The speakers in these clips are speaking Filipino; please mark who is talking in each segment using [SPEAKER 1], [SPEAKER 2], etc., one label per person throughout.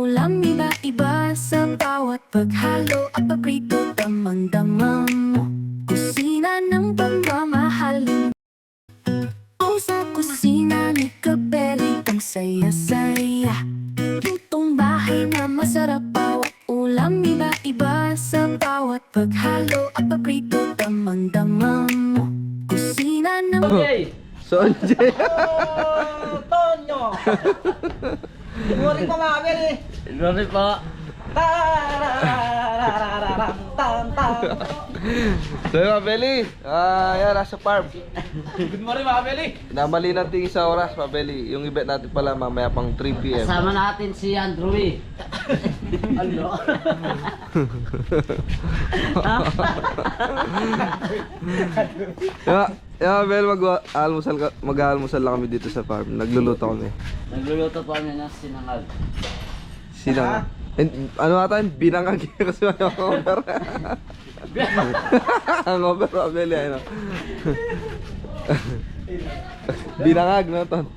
[SPEAKER 1] ulam iba-iba sa bawat paghalo at paprito. Damang-damang mo, kusina ng pagmamahalin. O sa kusina ni Kabeli, ang saya-saya. Lutong bahay na masarap, bawat ulam iba-iba sa bawat paghalo at paprito. Damang-damang mo, kusina ng...
[SPEAKER 2] Sonjay!
[SPEAKER 3] Oh, Tonyo! Good morning po mga kabeli!
[SPEAKER 2] Good morning po! So mga Beli, yan, nasa farm.
[SPEAKER 3] Good morning mga kabeli!
[SPEAKER 2] Namali natin sa oras, mga Beli. Yung event natin pala mamaya pang 3 PM.
[SPEAKER 4] Kasama natin si Andrew eh. Ano?
[SPEAKER 2] Bel, mag-aalmusal lang kami dito sa farm. Nagluluto kami.
[SPEAKER 4] Nagluluto po kami ng sinangag.
[SPEAKER 2] Sinang? Ano ata yun? Binangag yun kasi may over. Ang over, mga Beli, ano? Binangag, no, Ton?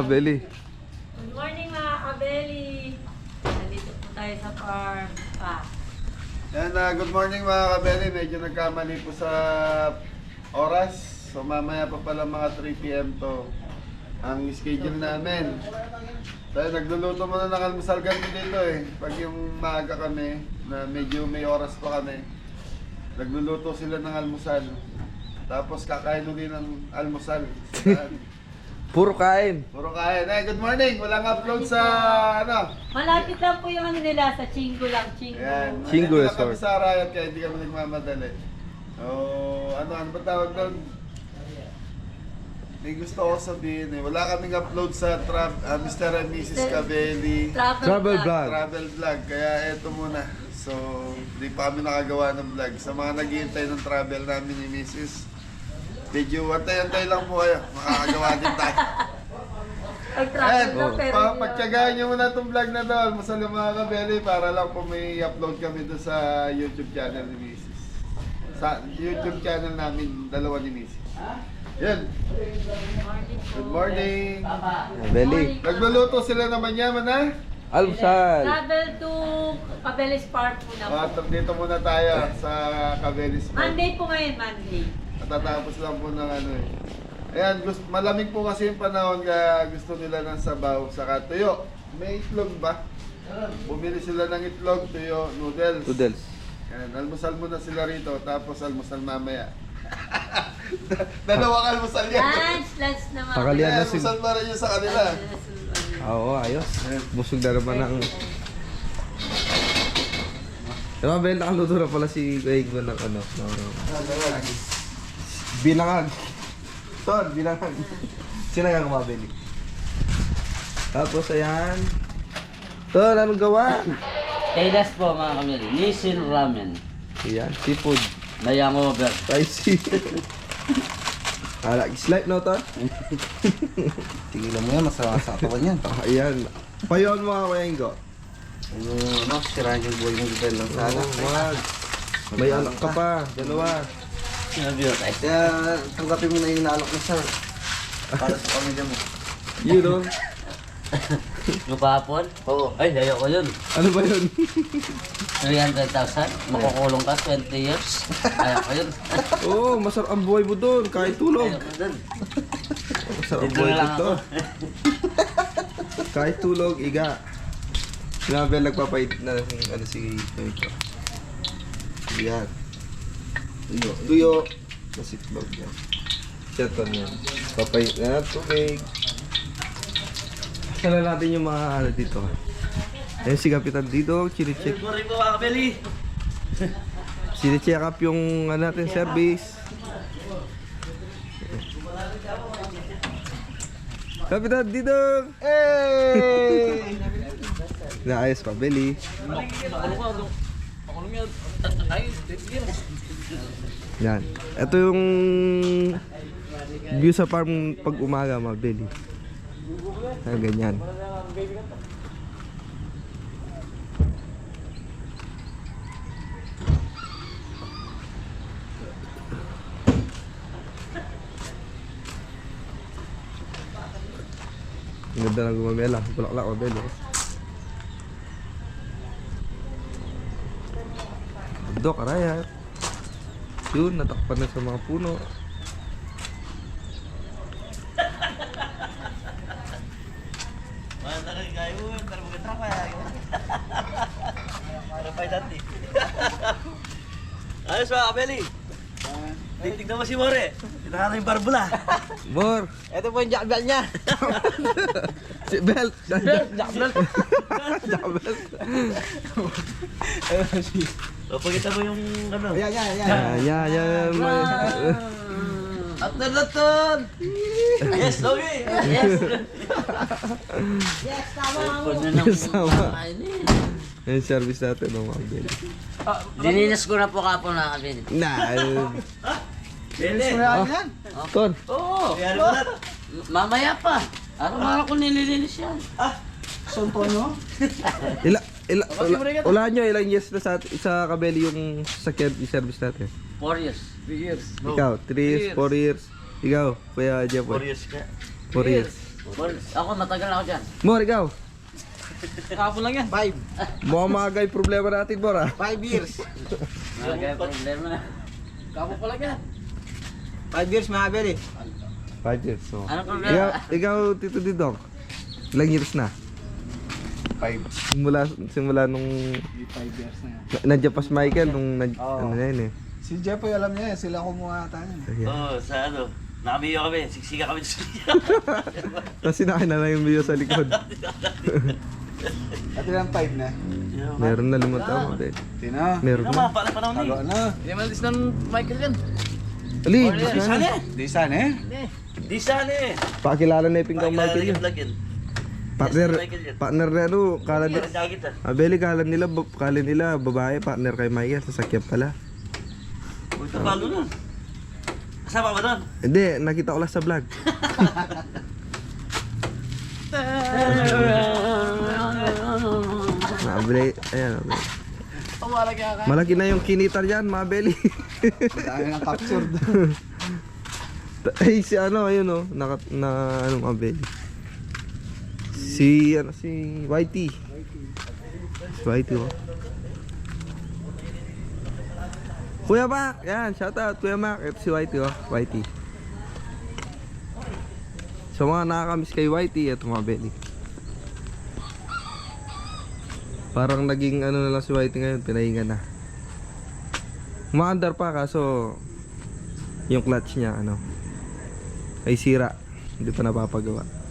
[SPEAKER 2] Beli.
[SPEAKER 5] Good morning mga kabeli! Nandito po tayo sa farm.
[SPEAKER 6] Yan, good morning mga kabeli. Medyo nagkamali po sa oras. So mamaya pa pala mga 3 PM to ang schedule namin. Dahil nagluluto muna ng almusal kami dito eh. Pag yung maaga kami, na medyo may oras pa kami, nagluluto sila ng almusal. Tapos kakain ulit ng almusal.
[SPEAKER 2] Puro kain.
[SPEAKER 6] Puro kain. Good morning! Walang upload sa ano.
[SPEAKER 5] Malapit lang po yung ano nila sa Chingo lang. Chingo.
[SPEAKER 6] Ayan.
[SPEAKER 2] Chingo
[SPEAKER 6] Hindi na kami
[SPEAKER 2] Resort.
[SPEAKER 6] sa Riot kaya hindi kami nagmamadali. Ano ba tawag doon? May gusto ko sabihin eh. Wala kaming upload sa Mr. and Mrs. Cabelli
[SPEAKER 2] Travel vlog.
[SPEAKER 6] travel vlog. Kaya eto muna. So, hindi pa kami nakagawa ng vlog. Sa mga naghihintay ng travel namin ni Mrs. Medyo antay-antay lang po kayo. Makakagawa din tayo.
[SPEAKER 5] Nag-travel na pero
[SPEAKER 6] Pagtyagaan nyo muna itong vlog na to. Almusal ng mga Cabelli para lang po may upload kami doon sa YouTube channel ni Mrs. Sa YouTube channel namin, dalawa ni Mrs. Yan. Good morning.
[SPEAKER 2] Beli.
[SPEAKER 6] Nagluluto sila naman yaman ha?
[SPEAKER 2] Almusal.
[SPEAKER 5] travel to Cabeles Park muna po.
[SPEAKER 6] Dito muna tayo sa Cabellis Park.
[SPEAKER 5] Monday po ngayon, Monday.
[SPEAKER 6] Matatapos lang po ng ano eh. Ayan, malamig po kasi yung panahon kaya gusto nila ng sabaw saka tuyo. May itlog ba? Bumili sila ng itlog, tuyo, noodles.
[SPEAKER 2] Noodles.
[SPEAKER 6] Ayan, almusal muna sila rito tapos almusal mamaya. Dalawang almusal yan.
[SPEAKER 5] Lunch naman.
[SPEAKER 2] Pakalian na si...
[SPEAKER 6] Almusal pa rin yun sa kanila.
[SPEAKER 2] Oo, ayos. Busog na naman ng... Diba, Bel, nakaluto na pala si Kuya ng ano. Binangag. Ton, binangag. Sinangag mga Beli. Tapos, ayan. Ton, anong gawa?
[SPEAKER 4] Kailas po mga kamili. Nissin ramen.
[SPEAKER 2] Ayan, seafood.
[SPEAKER 4] Layang over.
[SPEAKER 2] Spicy. Slide no, Ton?
[SPEAKER 3] Tigilan mo yan, masama sa katawan yan.
[SPEAKER 2] Ayan. Payon mga Kuya Ingo.
[SPEAKER 3] Sirahan yung buhay mong gibel lang sana.
[SPEAKER 2] Wag. May anak ka pa. Dalawa.
[SPEAKER 4] Sinabi ko tayo.
[SPEAKER 3] Kaya tanggapin mo na yung inaalok na sir. Para sa pamilya mo.
[SPEAKER 2] Yun o.
[SPEAKER 4] Yung kahapon?
[SPEAKER 3] Oo.
[SPEAKER 4] Ay, layo ko yun.
[SPEAKER 2] Ano ba yun?
[SPEAKER 4] 300,000. Makukulong ka 20 years. Ayaw ko yun.
[SPEAKER 2] Oo, masarap ang buhay mo doon. Kahit tulog.
[SPEAKER 4] Ayaw ko dun.
[SPEAKER 2] Masarap ang
[SPEAKER 4] Dito
[SPEAKER 2] buhay
[SPEAKER 4] na lang
[SPEAKER 2] mo doon. Kahit tulog, iga. Sinabi nagpapait na ano si Toyo. Yan. Tuyo. Nasitlog yan. Cheton yan. Papait na tubig. Sala natin yung mga ano dito. Ayan si Kapitan dito. Chine-check.
[SPEAKER 4] Good morning po mga kabeli.
[SPEAKER 2] Chine-check up yung ano natin service. Kapitan dito!
[SPEAKER 6] Hey!
[SPEAKER 2] Naayos pa, Beli. Yan. Ito yung view sa farm pag umaga, mga Beli. Ganyan. Ang ganda ng gumamela. Bulaklak, mabel. Oh. Dok, araya. Yun, natakpan na sa mga puno.
[SPEAKER 3] Ayos mga kabeli. Titignan mo si More. Tinaka na yung barbula.
[SPEAKER 2] Bor!
[SPEAKER 3] Ito po yung jackbelt niya.
[SPEAKER 2] Si Belt!
[SPEAKER 3] Jackbelt.
[SPEAKER 2] Jackbelt!
[SPEAKER 3] O, pagkita mo yung ano. Ayan.
[SPEAKER 2] Yan.
[SPEAKER 3] At nalaton! Yes, Logi!
[SPEAKER 4] Yes! Yes, tama mo!
[SPEAKER 2] Sama. Yung service natin ng mga bel.
[SPEAKER 4] Dininas ko na po kapon na kami.
[SPEAKER 3] Pwede.
[SPEAKER 2] Ton!
[SPEAKER 4] Oo!
[SPEAKER 3] Kaya mo na.
[SPEAKER 4] Mamaya pa! Araw-araw ko nililinis yan.
[SPEAKER 2] Ulaan nyo, ilang years na sa kabeli yung sakyan i-service natin?
[SPEAKER 4] 4 years. 3 years.
[SPEAKER 2] Ikaw, 3 years, 4 years. Ikaw, Kuya Jeff.
[SPEAKER 3] 4 years ka.
[SPEAKER 2] 4 years.
[SPEAKER 4] Ako, matagal na ako dyan.
[SPEAKER 2] Mor, ikaw.
[SPEAKER 3] Kahapon lang yan. 5.
[SPEAKER 2] Mukhang maaga yung problema natin, Mor, ha?
[SPEAKER 3] 5 years.
[SPEAKER 4] Kaya problema na. Kapo pala yan.
[SPEAKER 3] 5 years mga kabeli.
[SPEAKER 2] 5 years, so.
[SPEAKER 4] Anong problema?
[SPEAKER 2] Ikaw, Tito Didong. Ilang years na? 5. Simula nung...
[SPEAKER 3] 5 years na yan.
[SPEAKER 2] Nandiyan pa si Michael nung ano na yun eh.
[SPEAKER 3] Si Jeff ay alam niya, sila kumuha tayo.
[SPEAKER 2] Ayan.
[SPEAKER 3] Oo, sa ano. Nakabiyo kami, siksika kami sa
[SPEAKER 2] Tapos sinakain na lang yung video sa likod.
[SPEAKER 3] At ilang 5 na?
[SPEAKER 2] Meron na lumataw.
[SPEAKER 3] Tina.
[SPEAKER 2] Meron na.
[SPEAKER 3] Paano panahon
[SPEAKER 6] Ano?
[SPEAKER 3] ni? Hindi man list ng Michael yan.
[SPEAKER 2] Ali,
[SPEAKER 3] Di sana eh.
[SPEAKER 6] Di sana eh.
[SPEAKER 3] Di sana eh.
[SPEAKER 2] pakilala na yung pinggang Michael yun.
[SPEAKER 3] Vlog yan.
[SPEAKER 2] Partner na ano, kala nila,
[SPEAKER 3] Parang jacket ah.
[SPEAKER 2] Abeli, kala nila babae, partner kay Michael, sasakyan pala.
[SPEAKER 3] Huwag tabalo na. Kasama ba doon?
[SPEAKER 2] Hindi, nakita ko lang sa vlog. Abeli, ayan, Abeli. Malaki na yung kinitar yan, mga Abeli.
[SPEAKER 6] Dahil ng captured.
[SPEAKER 2] Ay, si ano, ayun oh, anong Abeli. Si Whitey. Si Whitey oh. Kuya Mac, yan, shout out Kuya Mac. Ito si Whitey oh, Whitey. So mga nakakamiss kay Whitey, ito mga Belly. Parang naging ano na lang si Whitey ngayon, pinahinga na. Umaandar pa kaso yung clutch niya ano ay sira, hindi pa napapagawa.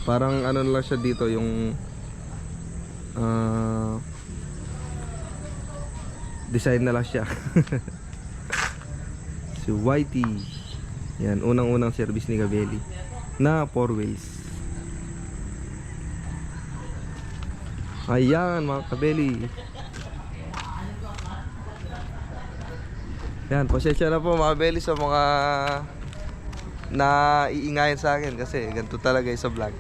[SPEAKER 2] Parang ano lang siya dito yung design na lang siya. Si Whitey. Yan, unang-unang service ni Gabelli na 4 ways. Ayan mga Kabeli. Yan, pasensya na po mga Kabeli sa mga na iingayan sa akin kasi ganito talaga yung sa vlog.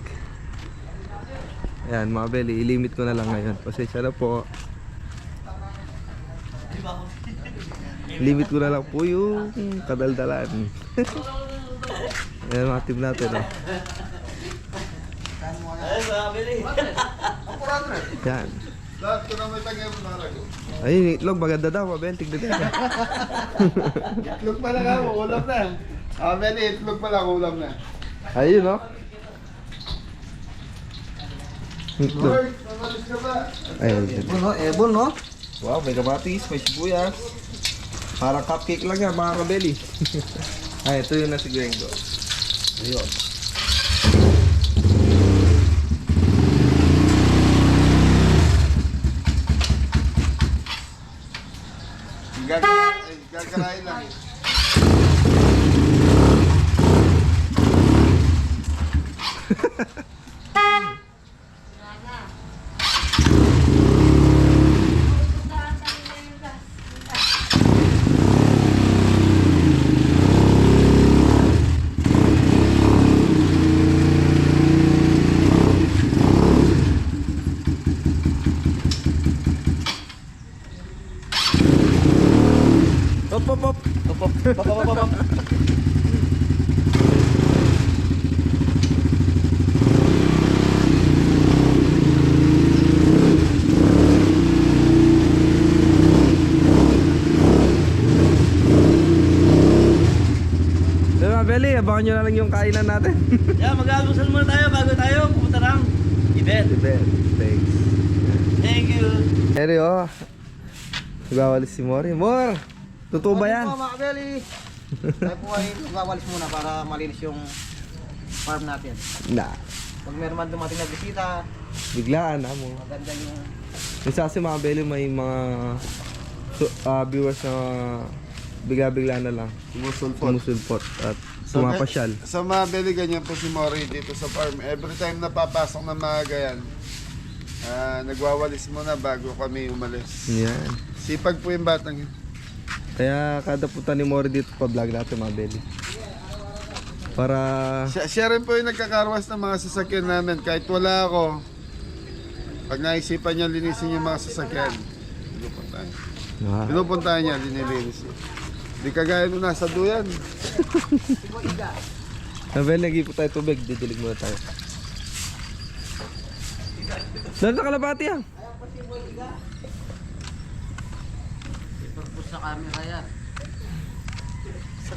[SPEAKER 2] Ayan mga Kabeli, ilimit ko na lang ngayon. Pasensya na po. Limit ko na lang po yung kadaldalan. Ayan mga team natin oh.
[SPEAKER 3] Ay, makabili.
[SPEAKER 2] Yan.
[SPEAKER 6] Lahat ko na may tagay mo na rago.
[SPEAKER 2] Ayun, itlog maganda daw, Mabel. Tignan natin.
[SPEAKER 6] Itlog pa lang ako, ulam na. Amen, itlog pa lang, ulam na.
[SPEAKER 2] Ayun oh. Itlog.
[SPEAKER 6] Lord, mamalis ka ba?
[SPEAKER 2] Ayun.
[SPEAKER 3] Ebon no?
[SPEAKER 2] Wow, may kamatis, may sibuyas. Parang cupcake lang yan, mga Kabeli. Ay, ito yung nasi Gringo. Ayun.
[SPEAKER 6] Gagarain lang.
[SPEAKER 2] Hop, hop, hop. abangan nyo na lang yung kainan natin.
[SPEAKER 3] Yeah, mag-almusal muna tayo bago tayo pumunta ng event.
[SPEAKER 2] Thanks.
[SPEAKER 3] Thank you.
[SPEAKER 2] Eri, oh. Nagwawalis si Mori. Mor! Totoo ba yan?
[SPEAKER 3] Morning po mga kabeli. Tayo po ay magwawalis muna para malinis yung farm natin.
[SPEAKER 2] Na.
[SPEAKER 3] Pag meron man dumating na bisita,
[SPEAKER 2] Biglaan mo.
[SPEAKER 3] maganda yung...
[SPEAKER 2] Isa kasi mga Beli, may mga viewers na bigla-bigla na lang sumusulpot at pumapasyal.
[SPEAKER 6] Sa mga beli, ganyan po si Mori dito sa farm. Every time na papasok ng mga gayan, nagwawalis muna bago kami umalis.
[SPEAKER 2] Yan.
[SPEAKER 6] Sipag po yung batang yun.
[SPEAKER 2] Kaya kada punta ni Mori dito pa vlog natin mga Beli. Para
[SPEAKER 6] Siya rin po yung nagkakarwas ng mga sasakyan namin. Kahit wala ako, pag naisipan niya linisin yung mga sasakyan, pinupuntahan niya, linilinis niya. Di kagaya nung nasa duyan.
[SPEAKER 2] Nabel, lagi po tayo tubig. Didilig muna tayo. Doon sa kalapati ah.
[SPEAKER 4] Pagpus sa camera yan.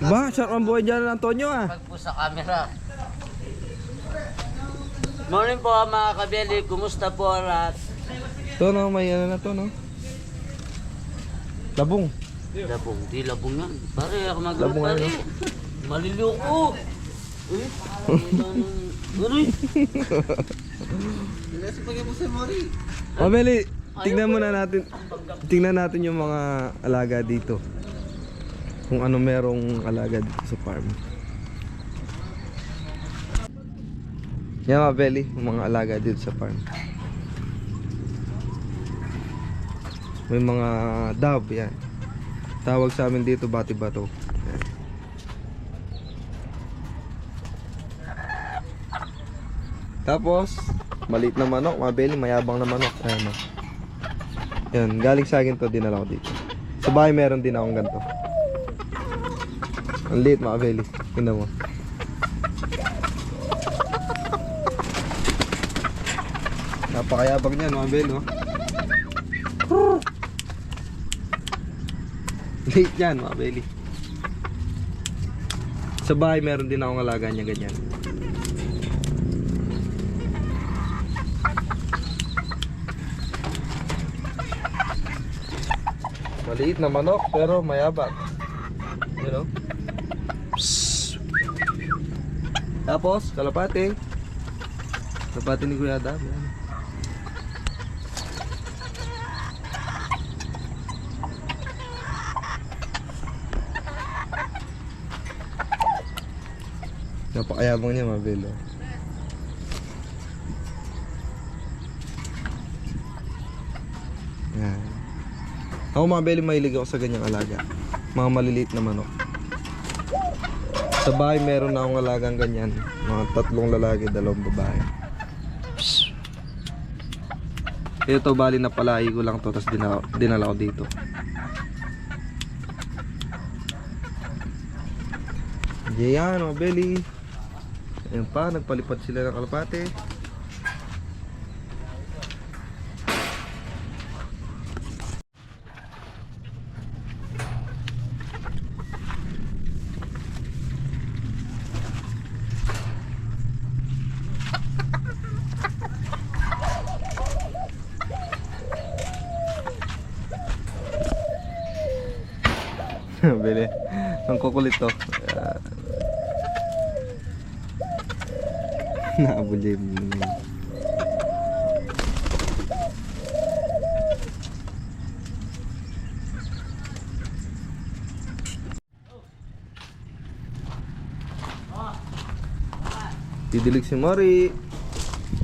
[SPEAKER 2] Ba, sharp ang buhay dyan ng Antonio ah.
[SPEAKER 4] Pagpus sa camera. Morning po mga kabeli, kumusta po lahat?
[SPEAKER 2] Ito no, may ano na to no. Labong.
[SPEAKER 4] Labong, di labong yan. Pare, ako
[SPEAKER 2] Labong
[SPEAKER 4] pare.
[SPEAKER 2] ano?
[SPEAKER 4] Maliloko. Eh, ano eh?
[SPEAKER 2] Mabeli, tingnan natin yung mga alaga dito. Kung ano merong alaga dito sa farm. Yan mga Beli, yung mga alaga dito sa farm. May mga dove yan. Tawag sa amin dito bati-bato. Yan. Tapos maliit na manok, mga Beli, mayabang na manok. Ayan o. Yan, galing sa akin to, dinala ko dito. Sa bahay meron din akong ganito. Ang liit mga Beli. Tingnan mo. Napakayabang niyan mga Beli, no? Liit yan mga Beli. Sa bahay meron din akong alaga niya ganyan. Maliit na manok pero mayabang. You know? Tapos kalapate. Kalapate ni Kuya Dab. Yan. Napakayabang niya mga Belo. Yan. Ako mga Belo, mahilig ako sa ganyang alaga. Mga maliliit na manok. Sa bahay meron na akong alagang ganyan. Mga 3 lalaki, 2 babae. Ito bali na palahi ko lang to, tapos dinala ko dito. Yan mga Beli. Ayan pa, nagpalipad sila ng kalapate. Beli, ang kukulit to. Naabulay mo. Didilig si Mori.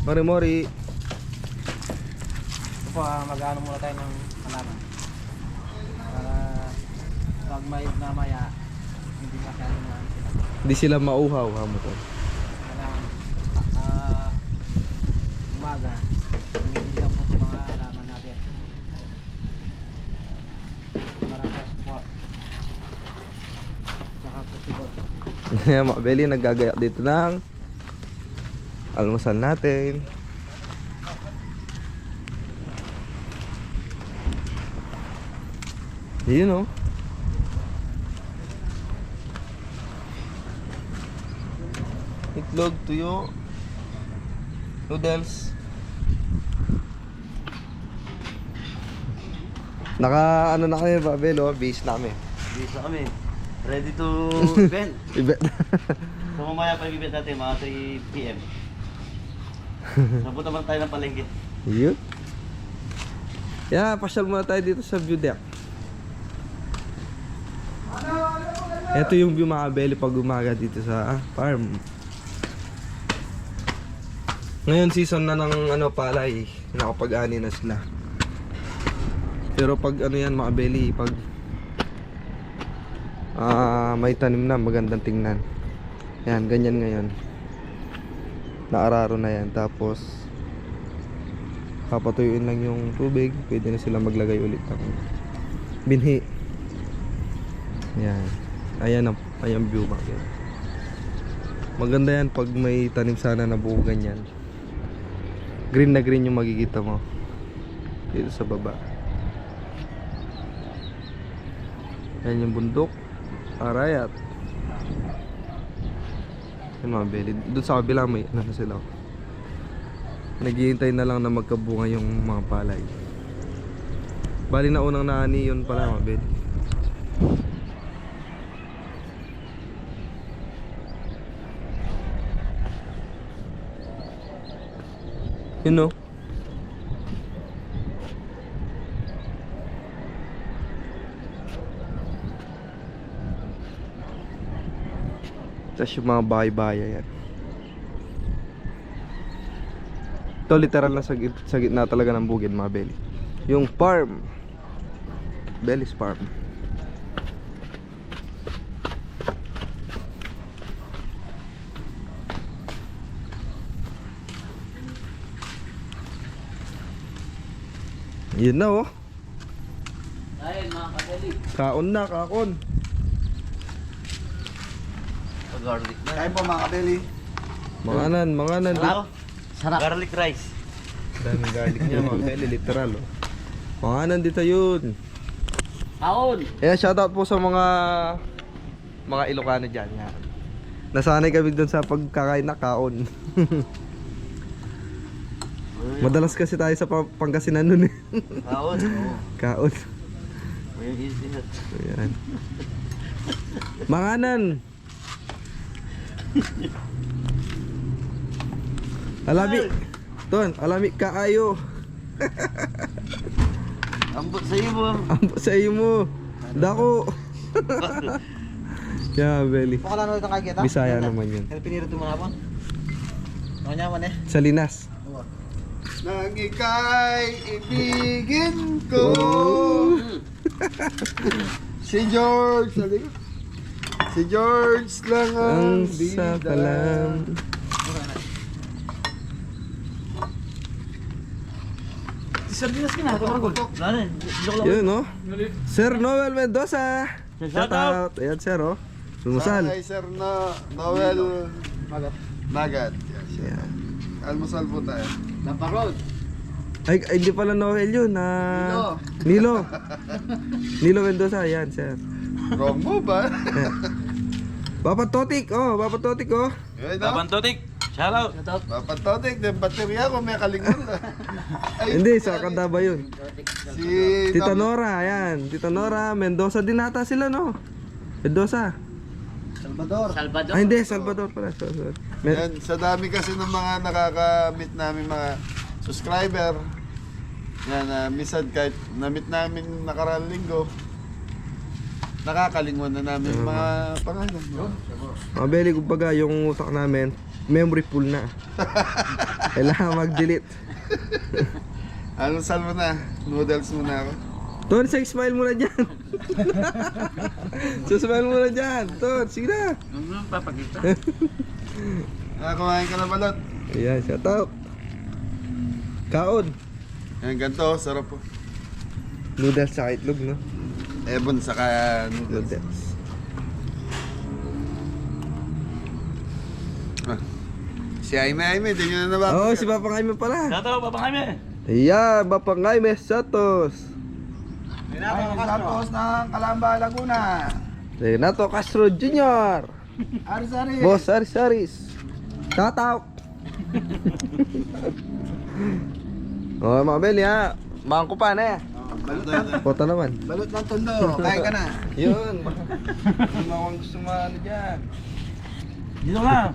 [SPEAKER 2] Mori.
[SPEAKER 3] Ito po, mag-ano muna tayo ng halaman. Para pag may na maya, hindi masyado na sila.
[SPEAKER 2] Hindi sila mauhaw ha mo to.
[SPEAKER 3] Umaga, hindi lang po ito mga halaman natin. Para sa support. Saka pusibot.
[SPEAKER 2] Ayan mga Beli, naggagayak dito ng almusal natin. Yun o. itlog, tuyo, noodles. Naka ano na kami, Babel, oh, base na kami.
[SPEAKER 7] Bisa kami. Ready to event.
[SPEAKER 2] Ibet.
[SPEAKER 7] So mamaya pa yung event natin, mga 3 PM. Napunta man tayo ng palengke.
[SPEAKER 2] Yun. Yeah, pasyal muna tayo dito sa view deck. Ito yung view mga Babel pag umaga dito sa farm. Ngayon season na ng ano palay, nakapag-ani na sila. Pero pag ano yan mga belly, pag may tanim na, magandang tingnan. Yan, ganyan ngayon. Naararo na yan. Tapos papatuyuin lang yung tubig, pwede na sila maglagay ulit ng binhi. Yan. Ayan view mga belly. Maganda yan pag may tanim sana na buo ganyan. Green na green yung makikita mo dito sa baba. Yan yung bundok, Arayat. Yung mga belly. Doon sa kabila may ano na sila. Naghihintay na lang na magkabunga yung mga palay. Bali na unang naani yun pala mga belly. You know. Tapos yung mga bahay-bahay yan. Ito literal na sa gitna talaga ng bukid mga belly. Yung farm, Belly's Farm. Yun na oh.
[SPEAKER 4] Ayun mga kabeli.
[SPEAKER 2] Kaon na, kakon.
[SPEAKER 7] Garlic na.
[SPEAKER 6] Kain po mga kabeli.
[SPEAKER 2] Manganan.
[SPEAKER 7] Sarap.
[SPEAKER 4] Sarap.
[SPEAKER 7] Garlic rice.
[SPEAKER 2] Daming garlic niya mga belly, literal oh. Manganan dito yun.
[SPEAKER 4] Kaon.
[SPEAKER 2] Ayan, shoutout po sa mga Ilocano dyan. Yan. Nasanay kami dun sa pagkakain na kaon. Madalas kasi tayo sa Pangasinan nun eh.
[SPEAKER 7] Kaon. Oo.
[SPEAKER 2] Kaon. Ayan. Manganan. Alami. Ton, alami kaayo.
[SPEAKER 7] Ambot sa iyo mo.
[SPEAKER 2] Ampo sa iyo mo. Dako. Yeah, belly.
[SPEAKER 3] Pakala na ito kakita.
[SPEAKER 2] Bisaya naman yun.
[SPEAKER 3] Kaya pinirito mo na po. Ano nyaman eh.
[SPEAKER 2] Sa Linas.
[SPEAKER 6] Nang ika'y ibigin ko. Si George, sabi ko. Si George lang ang
[SPEAKER 2] Ang sa kalam.
[SPEAKER 3] Sardinas ka na. Tumagol.
[SPEAKER 7] Ano?
[SPEAKER 2] Yun no? Sir Noel Mendoza. Shout out. Ayan sir oh. Lumusal.
[SPEAKER 6] Kay Sir Noel Magat.
[SPEAKER 2] Ayan.
[SPEAKER 6] Almusal po tayo.
[SPEAKER 4] Naparod.
[SPEAKER 2] Ay, hindi pala Noel yun. Nilo. Nilo Mendoza. Ayan sir.
[SPEAKER 6] Wrong mo ba?
[SPEAKER 2] Papa Totik. Oh, Papa Totik oh.
[SPEAKER 6] Yun, no?
[SPEAKER 7] Babantotik. Shout out.
[SPEAKER 6] Papatotik, yung baterya ko may kalingon na. Ay,
[SPEAKER 2] Hindi, sa Candaba yun.
[SPEAKER 6] Si
[SPEAKER 2] Tita Nora, ayan. Tita Nora, Mendoza din ata sila no? Mendoza.
[SPEAKER 3] Salvador.
[SPEAKER 4] Salvador.
[SPEAKER 2] Ay, hindi. Salvador pala. Salvador.
[SPEAKER 6] Yan, sa dami kasi ng mga nakaka-meet namin mga subscriber. Yan, minsan kahit na-meet namin nakaraang linggo, nakakalingon na namin mga pangalan.
[SPEAKER 2] Mga belly, kumbaga, yung utak namin, memory full na. Kailangan mag-delete.
[SPEAKER 6] Almusal mo na, noodles mo na ako.
[SPEAKER 2] Ton, sa smile muna dyan. So, smile muna dyan. Ton, sige na.
[SPEAKER 4] Ano papakita?
[SPEAKER 6] Kumain ka na balot.
[SPEAKER 2] Ayan, shout out. Kaon.
[SPEAKER 6] Yan, ganito, sarap po.
[SPEAKER 2] Noodles sa itlog, no?
[SPEAKER 6] Ebon saka noodles.
[SPEAKER 2] Noodles.
[SPEAKER 6] Si Aime, di nyo na nababag.
[SPEAKER 2] Oo, si Papa Jaime pala.
[SPEAKER 7] Shout out, Papa Jaime.
[SPEAKER 2] Ayan, Papa Jaime Santos.
[SPEAKER 3] Renato Santos ng Calamba, Laguna.
[SPEAKER 2] Renato Castro Jr.
[SPEAKER 3] Aris Aris.
[SPEAKER 2] Boss Aris Aris. Tataw! Oh, mga Beli ha. Bangko pa na Kota naman.
[SPEAKER 6] Balot ng tondo, kaya ka na.
[SPEAKER 2] Yun. Hindi mo akong gusto maano dyan.
[SPEAKER 3] Dito nga.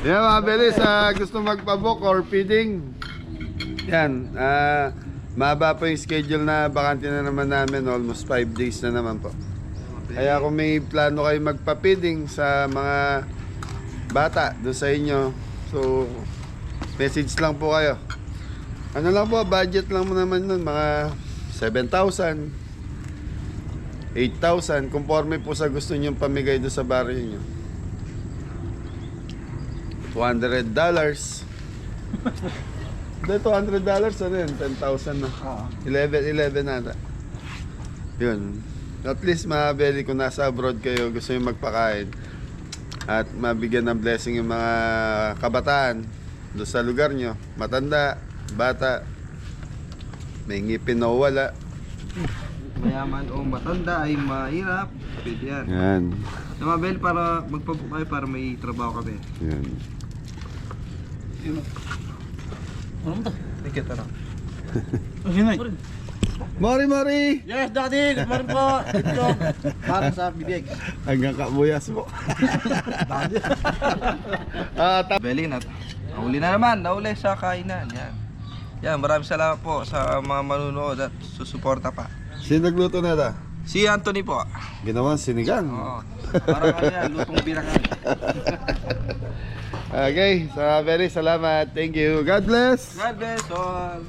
[SPEAKER 6] Yan mga Beli, sa gusto magpabook or feeding, yan, mahaba po yung schedule na bakante na naman namin, almost 5 days na naman po. Kaya kung may plano kayo magpa-feeding sa mga bata doon sa inyo, so message lang po kayo. Ano lang po, budget lang mo naman nun, mga 7,000, 8,000, conforme po sa gusto nyo pamigay doon sa barrio nyo. $200. Hindi, $200 ano yun? 10,000 na. 11 nata. Yun. At least mabili kung nasa abroad kayo, gusto nyo magpakain. At mabigyan ng blessing yung mga kabataan doon sa lugar nyo. Matanda, bata, may ngipin na wala.
[SPEAKER 2] Mayaman o matanda ay mahirap. Pwede yan.
[SPEAKER 6] Yan.
[SPEAKER 2] So, mga Bel, para magpabook kayo para may trabaho kami.
[SPEAKER 6] Yan.
[SPEAKER 3] Ano mo to?
[SPEAKER 2] Ticket ano?
[SPEAKER 6] Mari, Mari!
[SPEAKER 3] Yes, Daddy! Good morning po! Ito, para sa bibig.
[SPEAKER 6] Hanggang kabuyas mo.
[SPEAKER 2] Beli na. Nahuli na naman. Nahuli sa kainan. Yan. Yan, maraming salamat po sa mga manunood at susuporta pa.
[SPEAKER 6] Sino nagluto na ta?
[SPEAKER 2] Si Anthony po.
[SPEAKER 6] Ginawa sinigang.
[SPEAKER 2] Oo. Parang ano yan, lutong bira kami.
[SPEAKER 6] Okay, so very salamat. Thank you. God bless.
[SPEAKER 2] God bless all.